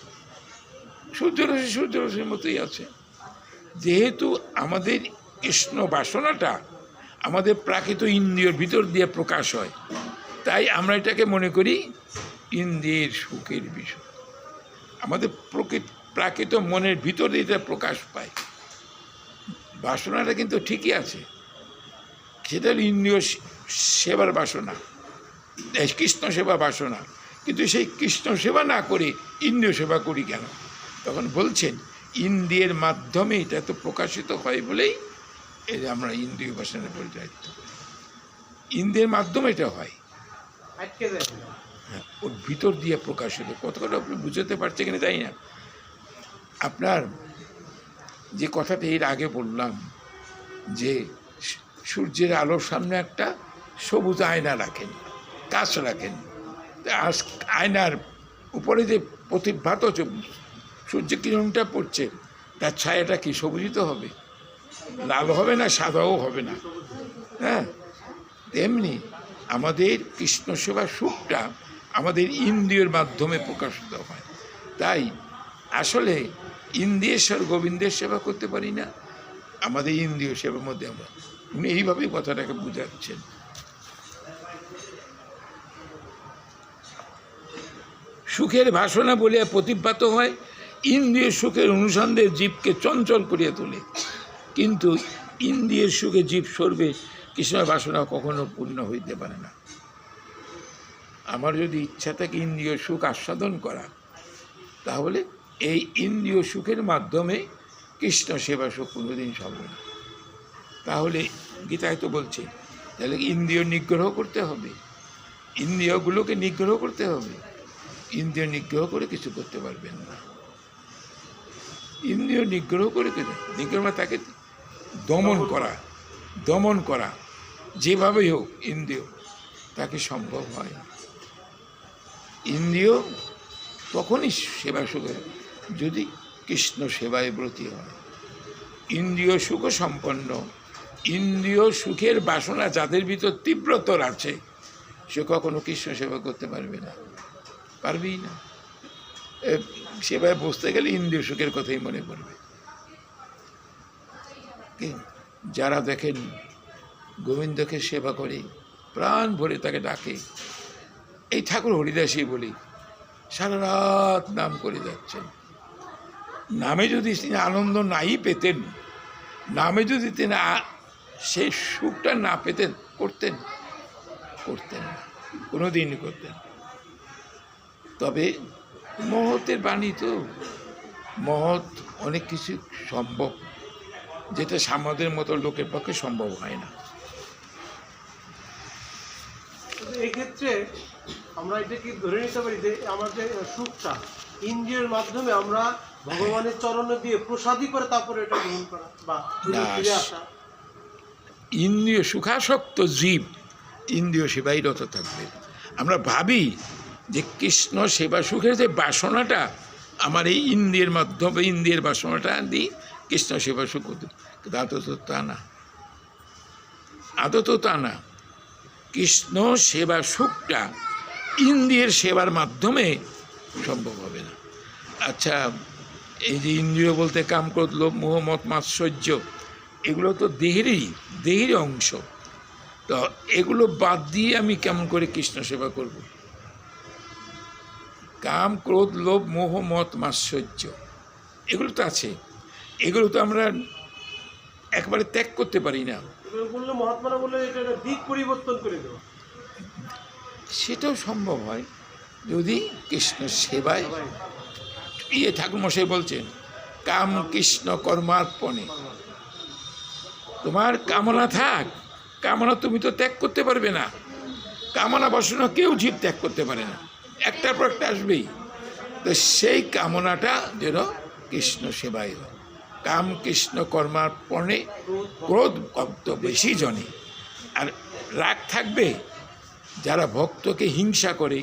Speaker 1: সূর্যরশ্মির মতোই আছে। যেহেতু আমাদের কৃষ্ণ বাসনাটা আমাদের প্রাকৃত ইন্দ্রিয়র ভিতর দিয়ে প্রকাশ হয়, তাই আমরা এটাকে মনে করি ইন্দ্রিয়ের সুখের বিষয়। আমাদের প্রাকৃত মনের ভিতরে এটা প্রকাশ পায়। বাসনাটা কিন্তু ঠিকই আছে, সেটা ইন্দ্রিয় সেবার বাসনা, কৃষ্ণ সেবা বাসনা। কিন্তু সেই কৃষ্ণ সেবা না করে ইন্দ্রিয় সেবা করি কেন? তখন বলছেন ইন্দ্রিয়ের মাধ্যমে এটা তো প্রকাশিত হয় বলেই এটা আমরা ইন্দ্রিয় বাসনা পরিচালিত। ইন্দ্রিয়ের মাধ্যমে এটা হয়, হ্যাঁ, ওর ভিতর দিয়ে প্রকাশিত। কতটা আপনি বুঝতে পারছে কিনা তাই না। আপনার যে কথাটা এর আগে বললাম যে সূর্যের আলোর সামনে একটা সবুজ আয়না রাখেন, কাঁচ রাখেন, আয়নার উপরে যে প্রতিভাত সূর্য কিরণটা পড়ছে তার ছায়াটা কি সবুজিত হবে? লাল হবে না, সাদাও হবে না। হ্যাঁ, তেমনি আমাদের কৃষ্ণ সেবা সুখটা আমাদের ইন্দ্রিয়ের মাধ্যমে প্রকাশিত হয়। তাই আসলে ইন্দ্রিয়েশ্বর গোবিন্দের সেবা করতে পারি না, আমাদের ইন্দ্রিয় সেবার মধ্যে আমরা। উনি এইভাবেই কথাটাকে বুঝাচ্ছেন। সুখের বাসনা বলিয়া প্রতিভাত হয়, ইন্দ্রিয় সুখের অনুসন্ধানে জীবকে চঞ্চল করিয়া তোলে। কিন্তু ইন্দ্রিয়ের সুখে জীব সর্বে কৃষ্ণ বাসনা কখনো পূর্ণ হইতে পারে না। আমার যদি ইচ্ছা থাকে ইন্দ্রিয় সুখ আস্বাদন করা, তাহলে এই ইন্দ্রিয় সুখের মাধ্যমে কৃষ্ণ সেবা সুখ কোনোদিন সম্ভব না। তাহলে গীতায় তো বলছে তাহলে ইন্দ্রিয় নিগ্রহ করতে হবে, ইন্দ্রিয়গুলোকে নিগ্রহ করতে হবে। ইন্দ্রিয় নিগ্রহ করে কিছু করতে পারবেন না। ইন্দ্রিয় নিগ্রহ করে নিগ্রহ তাকে দমন করা যেভাবেই হোক ইন্দ্রিয়, তাকে সম্ভব হয়। ইন্দ্রিয় তখনই সেবা সুখে যদি কৃষ্ণ সেবায় ব্রতী হয়। ইন্দ্রিয় সুখ সম্পন্ন, ইন্দ্রিয় সুখের বাসনা যাদের ভিতর তীব্রতর আছে, সে কখনো কৃষ্ণ সেবা করতে পারবে না, পারবেই না। সেবায় বসতে গেলে ইন্দ্রিয় সুখের কথাই মনে পড়বে। যারা দেখেন গোবিন্দকে সেবা করে, প্রাণ ভরে তাকে ডাকে, এই ঠাকুর হরিদাসই বলি, সারা রাত নাম করে যাচ্ছেন। নামে যদি তিনি আনন্দ নাই পেতেন, নামে যদি তিনি সেই সুখটা না পেতেন, করতেন না, কোনোদিনই করতেন। তবে মহতের বাণী তো মহৎ, অনেক কিছু সম্ভব যেটা আমাদের মতো লোকের পক্ষে সম্ভব হয় না।
Speaker 3: এই ক্ষেত্রে আমরা এটা কি ধরে নিতে পারি যে আমাদের সুখটা ইন্দ্রিয়ের মাধ্যমে আমরা ভগবানের চরণে দিয়ে প্রসাদী করে তারপরে এটা গ্রহণ করা বা ফিরে আসা?
Speaker 1: ইন্দ্রিয় সুখাসক্ত জীব ইন্দ্রিয় সেবাই রত থাকবে। আমরা ভাবি যে কৃষ্ণ সেবা সুখের যে বাসনাটা আমার এই ইন্দ্রিয়ের মাধ্যমে, ইন্দ্রিয়ের বাসনাটা দিই কৃষ্ণ সেবা সুখ হতো, কিন্তু আদত তা না। কৃষ্ণ সেবা সুখটা ইন্দ্রিয়ের সেবার মাধ্যমে সম্ভব হবে না। আচ্ছা, এই যে ইন্দ্রিয় বলতে কাম, ক্রোধ, লোভ, মোহ, মত, মাৎসর্য, এগুলো তো দেহেরই অংশ। তো এগুলো বাদ দিয়ে আমি কেমন করে কৃষ্ণ সেবা করব? কাম, ক্রোধ, লোভ, মোহ, মত, মাৎসর্য এগুলো তো আছে, এগুলো তো আমরা একবারে ত্যাগ করতে পারি না।
Speaker 3: এগুলো বললে মহাত্মারা বললে এটা একটা দিক পরিবর্তন করে দেওয়া।
Speaker 1: সেটাও সম্ভব হয় যদি কৃষ্ণ সেবায় ঠাকুরমশাই বলছেন কাম কৃষ্ণ কর্মার্পণে। তোমার কামনা থাক, কামনা তুমি তো ত্যাগ করতে পারবে না। কামনা বাসনা কেউ জীব ত্যাগ করতে পারে না, একটার পর একটা আসবেই। তো সেই কামনাটা যেন কৃষ্ণ সেবায় হয়। কাম কৃষ্ণ কর্মার্পণে ক্রোধ কত বেশি জনে। আর রাগ থাকবে যারা ভক্তকে হিংসা করে,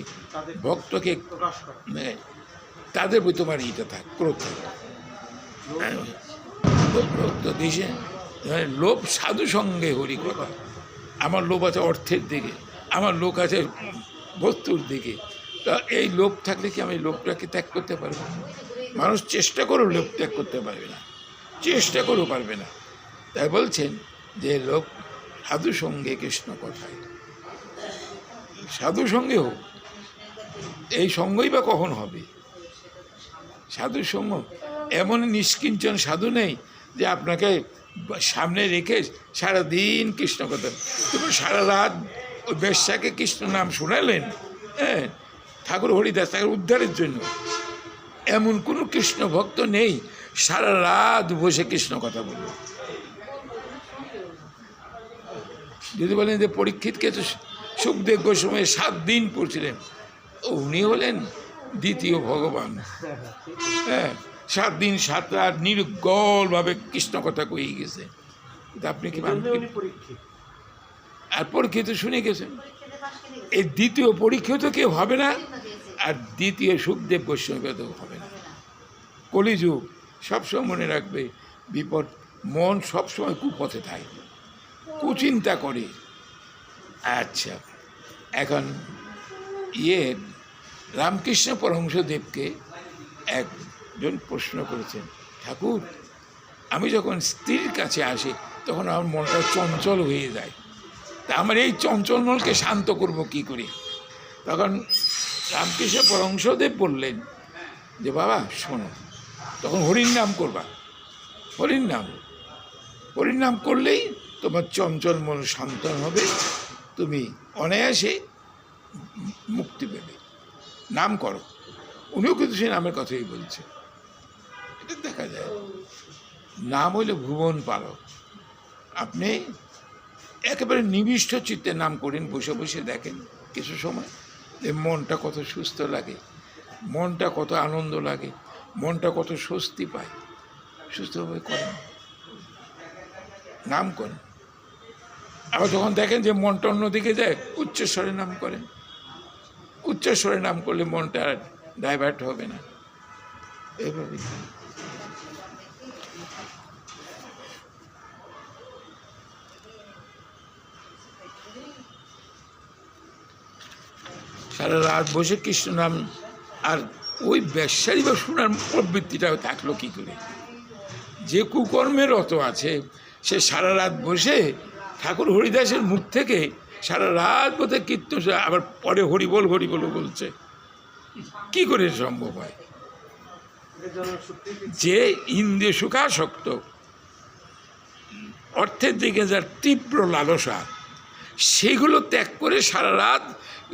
Speaker 1: ভক্তকে তাদের বই তোমার ইটা থাক, ক্রোধ থাকে। তো দেশে লোভ সাধু সঙ্গে হরি কথা। আমার লোভ আছে অর্থের দিকে, আমার লোভ আছে বস্তুর দিকে। তা এই লোভ থাকলে কি আমি লোভটাকে ত্যাগ করতে পারবো? মানুষ চেষ্টা করেও লোভ ত্যাগ করতে পারবে না, চেষ্টা করেও পারবে না। তাই বলছেন যে লোভ সাধু সঙ্গে কৃষ্ণ কথায়। সাধু সঙ্গে হোক, এই সঙ্গই বা কখন হবে? সাধু সঙ্গ এমন নিষ্কিঞ্চন সাধু নেই যে আপনাকে সামনে রেখে সারাদিন কৃষ্ণ কথা। তুমি সারা রাত ওই বেশ্যাকে কৃষ্ণ নাম শোনালেন, হ্যাঁ, ঠাকুর হরিদাস ঠাকুর উদ্ধারের জন্য। এমন কোনো কৃষ্ণ ভক্ত নেই সারা রাত বসে কৃষ্ণ কথা বলল। যদি বলেন যে পরীক্ষিতকে তো সুখদেব গোস্বামী 7 দিন পড়ছিলেন, উনি হলেন দ্বিতীয় ভগবান। হ্যাঁ, 7 দিন 7 রাত নির্গলভাবে কৃষ্ণ কথা কয়ে গেছে। আপনি কি আর পরীক্ষিত শুনে গেছেন? এই দ্বিতীয় পরীক্ষিত কেউ হবে না, আর দ্বিতীয় সুখদেব গোস্বামী তো হবে না। কলিযুগ সবসময় মনে রাখবে, বিপদ মন সবসময় কুপথে থাকে, কুচিন্তা করে। আচ্ছা, এখন রামকৃষ্ণ পরমহংসদেবকে একজন প্রশ্ন করেছেন, ঠাকুর আমি যখন স্ত্রীর কাছে আসি তখন আমার মনটা চঞ্চল হয়ে যায়, তা আমার এই চঞ্চল মনকে শান্ত করব কি করে? তখন রামকৃষ্ণ পরমহংসদেব বললেন যে বাবা শোনো, তখন হরির নাম করবা। হরির নাম করলেই তোমার চঞ্চল মন শান্ত হবে, তুমি অনায়াসে মুক্তি পেবে। নাম করো। উনিও কিন্তু সেই নামের কথাই বলছে। এটা দেখা যায়। নাম হইলে ভুবন পালক। আপনি একেবারে নিবিষ্ট চিত্তে নাম করেন, বসে বসে দেখেন কিছু সময় যে মনটা কত সুস্থ লাগে, মনটা কত আনন্দ লাগে, মনটা কত স্বস্তি পায়। সুস্থভাবে করেন, নাম করেন। আবার যখন দেখেন যে মনটা অন্যদিকে যায়, উচ্চস্বরে নাম করেন। উচ্চস্বরে নাম করলে মনটা ডাইভার্ট হবে না। এইভাবে সারা রাত বসে কৃষ্ণ নাম, আর ওই ব্যবসায়ী বা শোনার প্রবৃত্তিটাও থাকলো কী করে? যে কুকর্মের রত আছে সে সারা রাত বসে ঠাকুর হরিদাসের মুখ থেকে সারা রাত বোধ কীর্তন, আবার পরে হরিবল বলছে, কি করে সম্ভব হয়? যে ইন্দ্রিয় সুখাসক্ত, অর্থের দিকে যার তীব্র লালসা, সেগুলো ত্যাগ করে সারা রাত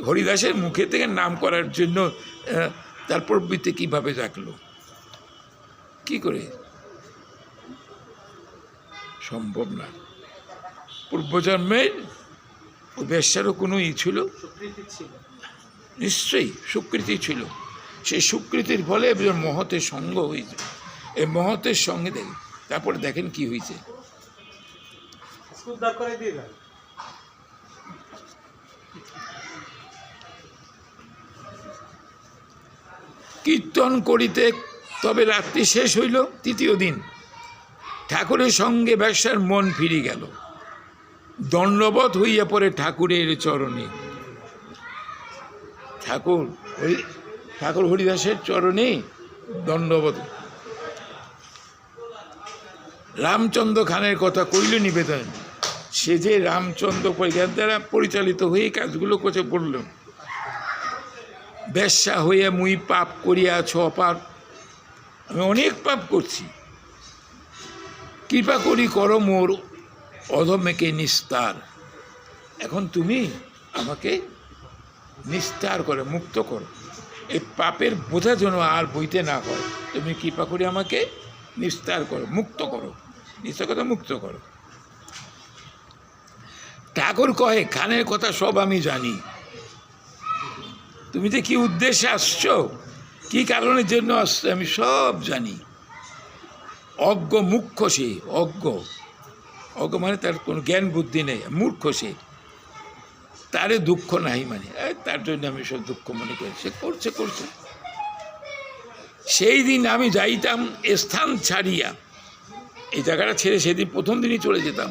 Speaker 1: হরিদাসের মুখে থেকে নাম করার জন্য তার প্রবৃত্তি কীভাবে জাগলো? কি করে সম্ভব না। পূর্বজন্মের ওই বেশ্যারও কোনো ছিল, নিশ্চয়ই সুকৃতি ছিল। সেই সুকৃতির ফলে একজন মহতের সঙ্গ হয়েছে। এই মহতের সঙ্গে দেখেন, তারপরে দেখেন কি হয়েছে। কীর্তন করিতে তবে রাত্রি শেষ হইল। 3য় দিন ঠাকুরের সঙ্গে ব্যবসার মন ফিরে গেল। দণ্ডবৎ হইয়া পড়ে ঠাকুরের চরণে। ঠাকুর ওই ঠাকুর হরিদাসের চরণে দণ্ডবত। রামচন্দ্র খানের কথা কইল নিবেদন, সে যে রামচন্দ্র পরিবার দ্বারা পরিচালিত হয়ে কাজগুলো করছে পড়ল। বেশ্যা হয়ে মুই পাপ করিয়াছ অপার, আমি অনেক পাপ করছি, কৃপা করি করো মোর অধমেকে নিস্তার। এখন তুমি আমাকে নিস্তার করে মুক্ত করো, এই পাপের বোঝা যেন আর বইতে না হয়, তুমি কৃপা করে আমাকে নিস্তার করো, মুক্ত করো, নিস্তার কথা মুক্ত করো। ঠাকুর কহে খানের কথা সব আমি জানি, তুমি যে কি উদ্দেশ্যে আসছো, কি কারণের জন্য আসছো আমি সব জানি। অজ্ঞ মুখ্য সে, অজ্ঞ অজ্ঞ মানে তার কোনো জ্ঞান বুদ্ধি নেই, মূর্খ সে, তারে দুঃখ নাই মানে তার জন্য আমি সব দুঃখ মনে করি, সে করছে করছে। সেই দিন আমি যাইতাম স্থান ছাড়িয়া, এই জায়গাটা ছেড়ে সেদিন প্রথম দিনই চলে যেতাম।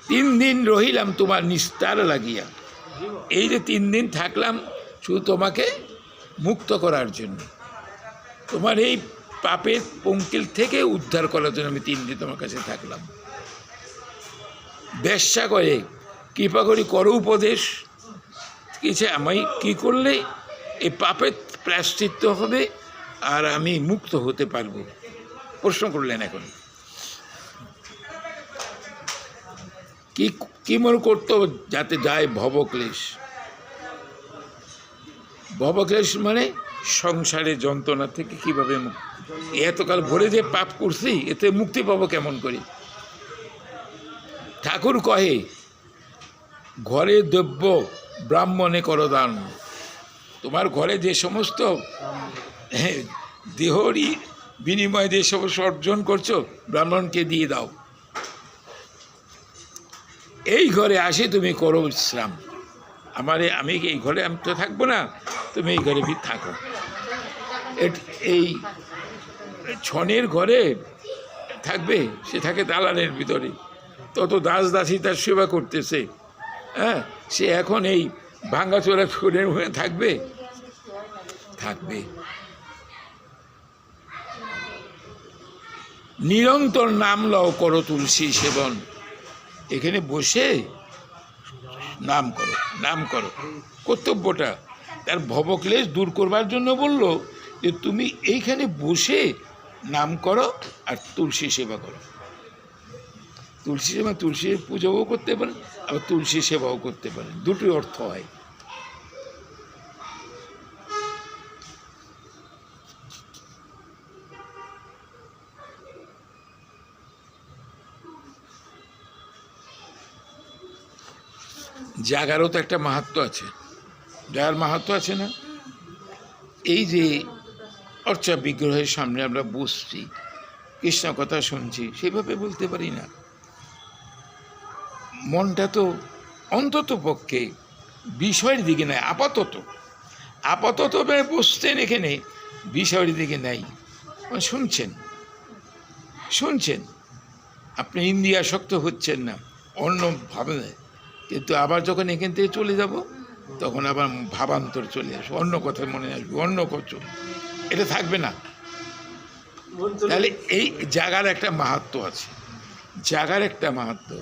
Speaker 1: 3 দিন রহিলাম তোমার নিস্তার লাগিয়া, এই যে 3 দিন থাকলাম শুধু তোমাকে মুক্ত করার জন্য, তোমার এই পাপের পঙ্কিল থেকে উদ্ধার করার জন্য আমি 3 দিন তোমার কাছে থাকলাম। বেশ্যা করে কৃপা করি করো উপদেশ, কিছু আমি কী করলে এই পাপের প্রায়শ্চিত্ত হবে আর আমি মুক্ত হতে পারবো, প্রশ্ন করলেন। এখন কি কি মনে করতো যাতে যায় ভবক্লেশ। ভবক্লেশ মানে সংসারে যন্ত্রণা থেকে কীভাবে এতকাল ভরে যে পাপ করছি এতে মুক্তি পাবো কেমন করে। ঠাকুর কহে ঘরে দ্রব্য ব্রাহ্মণে করো দান, তোমার ঘরে যে সমস্ত দেহরই বিনিময়ে যে সমস্ত অর্জন করছো ব্রাহ্মণকে দিয়ে দাও। এই ঘরে আসে তুমি করো বিশ্রাম, আমি এই ঘরে আমি তো থাকবো না, তুমি এই ঘরে থাকো। এই ছনের ঘরে থাকবে, সে থাকে দালানের ভিতরে, তত দাস দাসী তার সেবা করতেছে, হ্যাঁ, সে এখন এই ভাঙ্গাচোরা ছনের হয়ে থাকবে থাকবে নিরন্তর নাম লও করো তুলসী সেবন, এখানে বসে নাম করো, নাম করো, কর্তব্যটা তার ভবক্লেশ দূর করবার জন্য বলল যে তুমি এইখানে বসে নাম করো আর তুলসী সেবা করো। তুলসী সেবা, তুলসীর পুজোও করতে পারেন আবার তুলসী সেবাও করতে পারেন, দুটোই অর্থ হয়। জাগারও তো একটা মাহাত্ম্য আছে, যার মাহাত্ম্য আছে না, এই যে অর্চা বিগ্রহের সামনে আমরা বসছি, কৃষ্ণ কথা শুনছি, সেভাবে বলতে পারি না। মনটা তো অন্তত পক্ষে বিষয়ের দিকে নেয়, আপাতত বসছেন এখানে, বিষয়ের দিকে নেই, শুনছেন, আপনি ইন্দ্রিয়াসক্ত হচ্ছেন না, অন্য ভাবে, কিন্তু আবার যখন এখান থেকে চলে যাব তখন আবার ভাবান্তর চলে আসবে, অন্য কথা মনে আসবে, অন্য কিছু, এটা থাকবে না। তাহলে এই জাগার একটা মাহাত্ম্য আছে, জাগার একটা মাহাত্ম্য।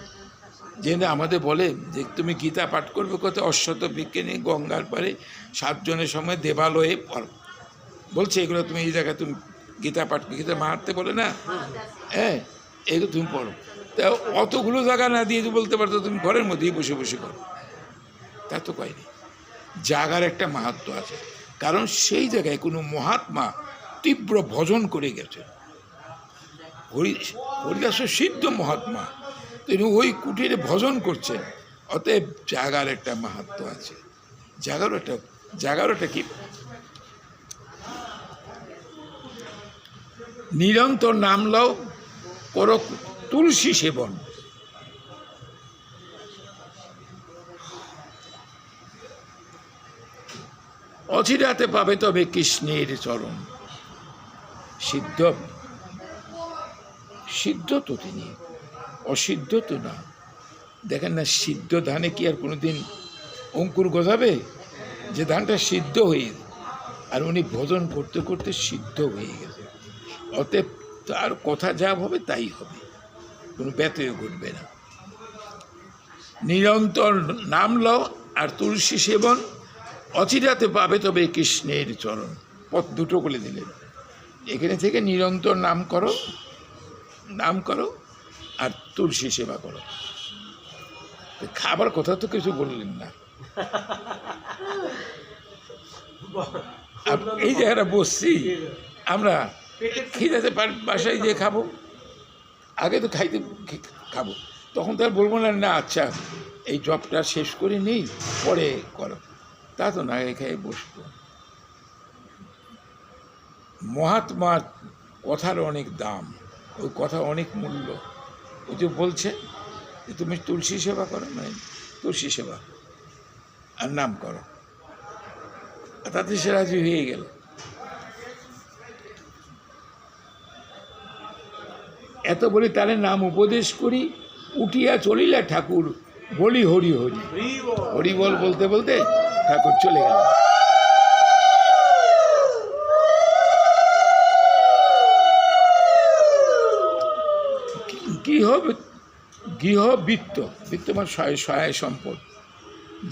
Speaker 1: যে আমাদের বলে যে তুমি গীতা পাঠ করবে কোথায়, অশ্বত বিজ্ঞানী গঙ্গার পারে 7 জনের সময় দেবালয়ে পড়ো, বলছে এগুলো তুমি এই জায়গায় তুমি গীতা পাঠ, গীতা মাহাত্ম্যে বলে না, হ্যাঁ, এগুলো তুমি পড়ো। তা অতগুলো জায়গা না দিয়ে বলতে পারতো তুমি ঘরের মধ্যেই বসে বসে করো, তা তো কয়নি। জাগার একটা মাহাত্ম্য আছে, কারণ সেই জায়গায় কোনো মহাত্মা তীব্র ভজন করে গেছে, হরিদাস সিদ্ধ মহাত্মা, তিনি ওই কুটিরে ভজন করছেন, অতএব জাগার একটা মাহাত্ম্য আছে। জাগারটা কি নিরন্তর নাম লও করো তুলসী সেবন। অচিরাতে পাবে তবে কৃষ্ণের চরণ। সিদ্ধ তো তিনি, অসিদ্ধ তো না। দেখেন না, সিদ্ধ ধানে কি আর কোনোদিন অঙ্কুর গজাবে? যে ধানটা সিদ্ধ হয়ে আর উনি ভজন করতে করতে সিদ্ধ হয়ে গেছে। অতএব তার কথা যা হবে তাই হবে, কোনো ব্যতয় ঘটবে না। নিরন্তর নাম লও আর তুলসী সেবন, অচিরাতে পাবে তবে কৃষ্ণের চরণ। পথ দুটো বলে দিলেন, এখানে থেকে নিরন্তর নাম করো আর তুলসী সেবা করো। খাবার কথা তো কিছু বললেন না। আর এই জায়গাটা বসছি আমরা, খিদাতে বাসায় গিয়ে খাবো, আগে তো খাবো, তখন তো আর বলবো না না আচ্ছা এই জবটা শেষ করে নেই পরে করো, তা তো না, খেয়ে বসবো। মহাত্মার কথার অনেক দাম, ওই কথা অনেক মূল্য। ওই যে বলছে যে তুমি তুলসী সেবা করো, মানে তুলসী সেবা আর নাম করো, তাতে সে রাজি হয়ে গেল। এত বলি তাহলে নাম উপদেশ করি, উঠিয়া চলিলা ঠাকুর বলি হরি হরি। হরি বল বলতে বলতে ঠাকুর চলে গেল। গৃহবৃত্ত, বিত্তমান সহায় সম্পদ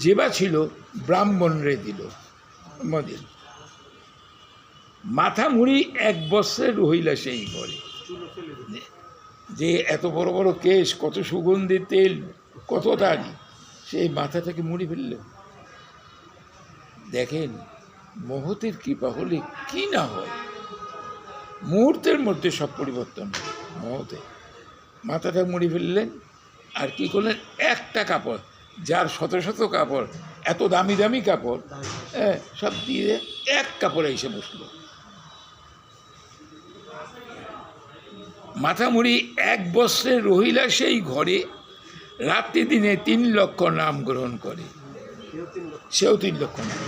Speaker 1: যেবা ছিল ব্রাহ্মণরে দিল মদিন। মাথা মুড়ি 1 বৎসরের রহিলা সেই ঘরে। যে এত বড় বড় কেশ, কত সুগন্ধি তেল, কত দাড়ি, সেই মাথাটাকে মুড়ি ফেলল। দেখেন মহতের কৃপা হলে কি না হয়, মুহূর্তের মধ্যে সব পরিবর্তন। মহতে মাথাটা মুড়ি ফেললেন, আর কি করলেন, একটা কাপড়, যার শত শত কাপড়, এত দামি দামি কাপড়, সব দিয়ে এক কাপড়ে এসে বসলো। মাথা মুড়ি 1 বৎসরে রহিলা সেই ঘরে, রাত্রি দিনে 3 লক্ষ নাম গ্রহণ করে। সেও 3 লক্ষ নাম।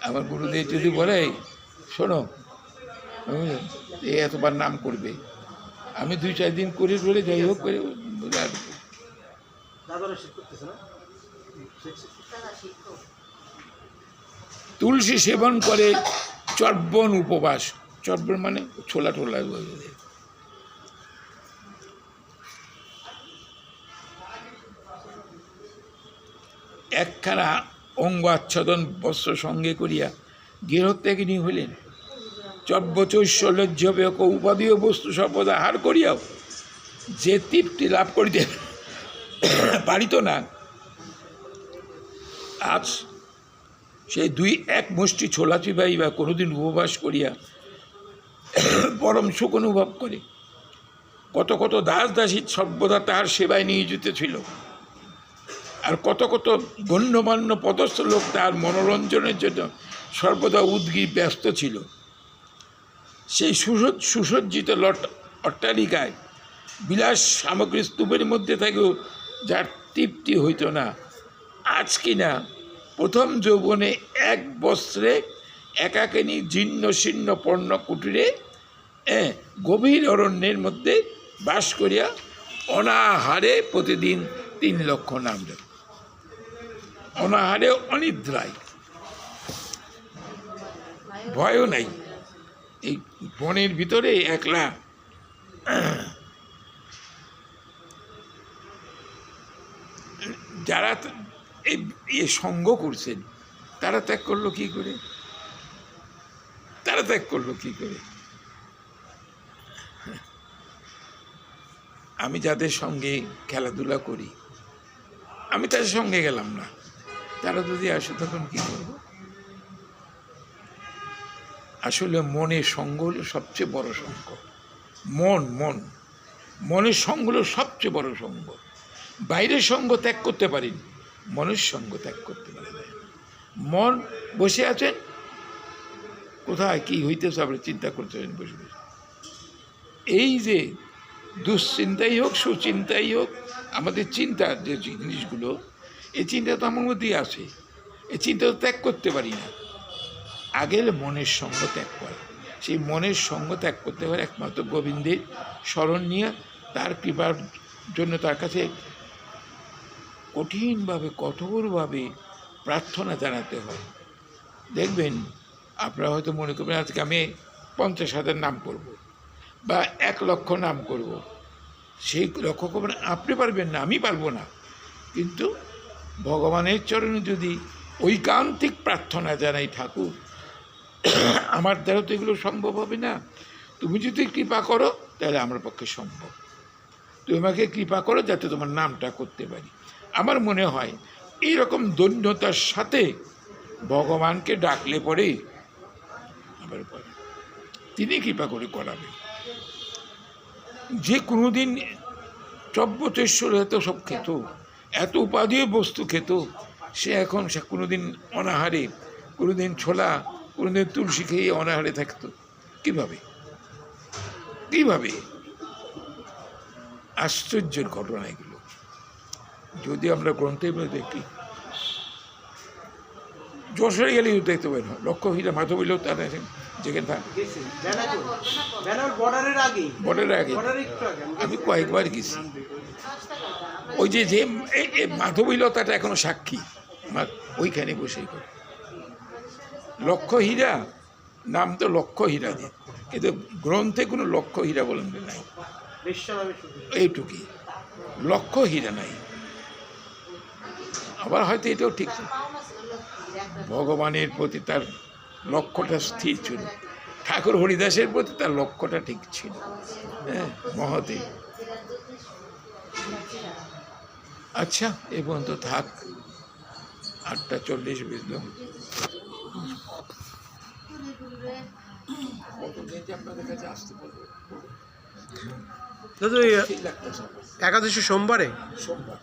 Speaker 1: আমার গুরুদেব যদি বলে শোনো এতবার নাম করবে, আমি 2-4 দিন করে বলে যাই হোক করে তুলসী সেবন করে, চর্বণ উপবাস, চর্বণ মানে ছোলা টোলা, একখানা অঙ্গ আচ্ছাদন বস্ত্র সঙ্গে করিয়া গৃহত্যাগিনী হইলেন। চর্বচৈশ্বল্য উপাদীয় বস্তু সর্বদা হার করিয়াও যে তৃপ্তি লাভ করিতে পারিত না, আজ সেই 2-1 মুষ্টি ছোলা চিবাই বা কোনোদিন উপবাস করিয়া পরম সুখ অনুভব করে। কত কত দাস দাসী সর্বদা তাহার সেবায় নিয়োজিত ছিল, আর কত কত গণ্যমান্য পদস্থ লোক তার মনোরঞ্জনের জন্য সর্বদা উদ্গ্রীব ব্যস্ত ছিল। সেই সুসজ্জিত অট্টালিকায় বিলাস সামগ্রী স্তূপের মধ্যে থেকেও যার তৃপ্তি হইত না, আজ কিনা প্রথম যৌবনে 1 বৎসরে একাকিনী জীর্ণ শীর্ণ পর্ণ কুটিরে গভীর অরণ্যের মধ্যে বাস করিয়া অনাহারে প্রতিদিন 3 লক্ষ নাম জপ, অনাহারে অনিদ্রায়, ভয়ও নাই। এই বনের ভিতরে একলা যারা এই সঙ্গ করছেন তারা ত্যাগ করলো কি করে, আমি যাদের সঙ্গে খেলাধুলা করি, আমি তাদের সঙ্গে গেলাম না, তারা যদি আসে তখন কি করব? আসলে মনের সঙ্গ হলো সবচেয়ে বড় সঙ্গ। মনের সঙ্গ হলো সবচেয়ে বড় সঙ্গ। বাইরের সঙ্গ ত্যাগ করতে পারেন, মনের সঙ্গ ত্যাগ করতে পারেন। মন বসে আছেন, কোথায় কি হইতেছে আপনি চিন্তা করতেছেন বসে বসে। এই যে দুশ্চিন্তাই হোক সুচিন্তাই হোক, আমাদের চিন্তার যে জিনিসগুলো, এই চিন্তা তো আমার মধ্যেই আছে, এই চিন্তা তো ত্যাগ করতে পারি না। আগে মনের সঙ্গ ত্যাগ করা, সেই মনের সঙ্গ ত্যাগ করতে পারে একমাত্র গোবিন্দের স্মরণ নিয়ে, তার কৃপার জন্য তার কাছে কঠিনভাবে কঠোরভাবে প্রার্থনা জানাতে হয়। দেখবেন আপনারা হয়তো মনে করবেন আজকে আমি 50,000 নাম করব বা 1,00,000 নাম করব, সেই লক্ষ্য করবেন আপনি পারবেন না, আমি পারবো না, কিন্তু ভগবানের চরণে যদি ঐকান্তিক প্রার্থনা জানাই, ঠাকুর আমার দ্বারা তো এগুলো সম্ভব হবে না, তুমি যদি কৃপা করো তাহলে আমার পক্ষে সম্ভব, তুমি আমাকে কৃপা করো যাতে তোমার নামটা করতে পারি। আমার মনে হয় এইরকম দৈন্যতার সাথে ভগবানকে ডাকলে পরে আবার পরে তিনি কৃপা করে করাবেন। যে কোনোদিন চব্যতেশ্বর এত সব খেত, এত উপাদেয় বস্তু খেত, সে এখন সে কোনোদিন অনাহারে, কোনোদিন ছোলা, কোনোদিন তুলসী খেয়ে অনাহারে থাকতো? কিভাবে কিভাবে? আশ্চর্যের ঘটনা এগুলো। যদি আমরা গ্রন্থের মধ্যে দেখি, যশোরে গেলে দেখতে পাই না, লক্ষ্যহীরা মাধবীল তারা যেখানে থাকে
Speaker 3: গেছি ব্যানার বর্ডারের আগে,
Speaker 1: বর্ডারের আগে আমি কয়েকবার গেছি। ওই যে যে মাধবীলতাটা এখনো সাক্ষী, ওইখানে বসে করে লক্ষ্যহীরা, নাম তো লক্ষ্যহীরা দিয়ে, কিন্তু গ্রন্থে কোনো লক্ষ্যহীরা বলেন নাই, এইটুকুই, লক্ষ্যহীরা নাই। আবার হয়তো এটাও ঠিক, ভগবানের প্রতি তার লক্ষ্যটা স্থির ছিল, ঠাকুর হরিদাসের প্রতি তার লক্ষ্যটা ঠিক ছিল। হ্যাঁ, মহদেব। আচ্ছা, এ পর্যন্ত থাক, 8:40 বুঝলাম। আপনাদের কাছে আসতে পারবো
Speaker 2: দাদা, একাদশী সোমবারে?
Speaker 1: সোমবার।